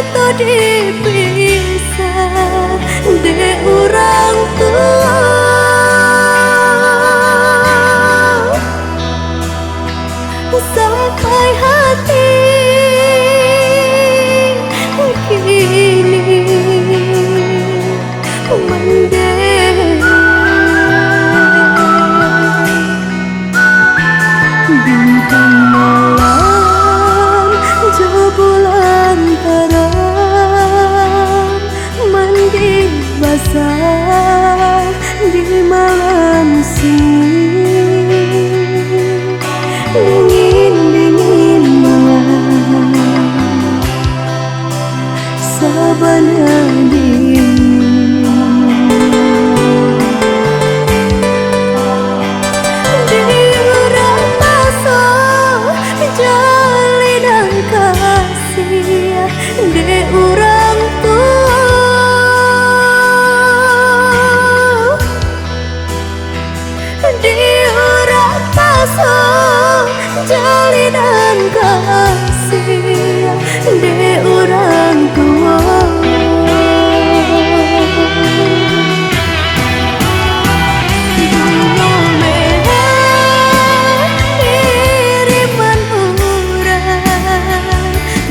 kita dipisah de orang tua. Sampai hati kini mendeng. Bintang malam bulan terang mandi basah di malam sunyi. Dingin malam sabana dingin. Di urang pasang jali dan kasih de urang tua. Di urang pasang jali dan kasih de orang tua. Bunga merah kiriman orang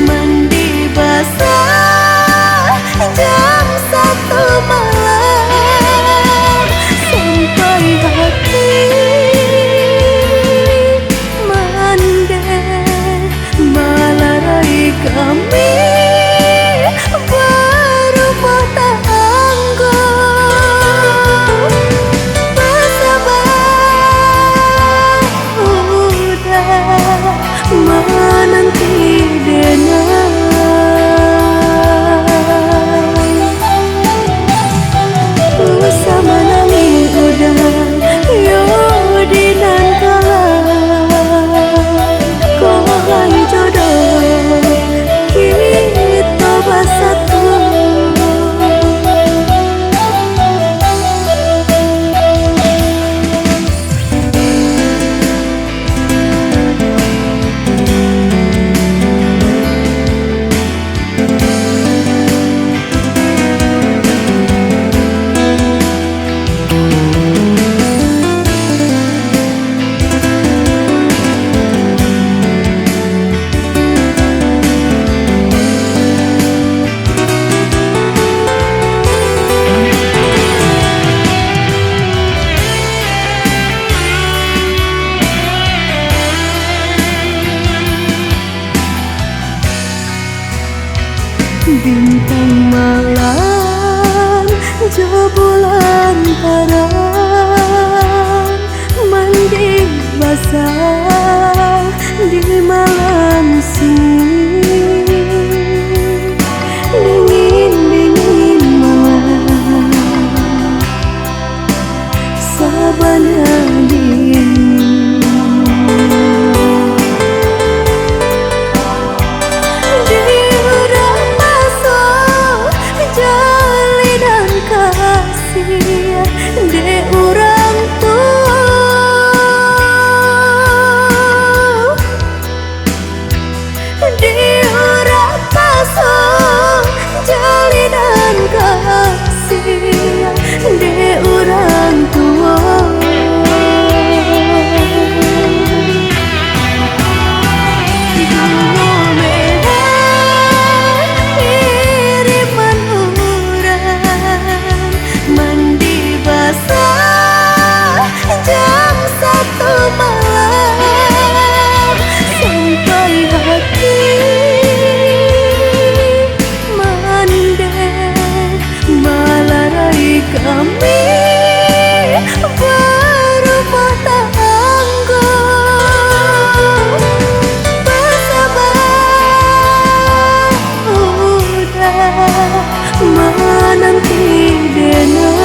mandi basah jam 1 malam sampai hati kami berumah tangga. Bersabar udah menanti dengar. Bersama nangis udah yodi dan kalah kohai jodoh kita bersatu. Bintang malam bulan terang mandi basah di malam sunyi. Dingin malam sabana dingin. De orang tua. Di orang pasang jali dan kasih de orang tua. Jam 1 malam sampai hati mandek malarai kami berumah tangga. Bersabar udah menanti dengar.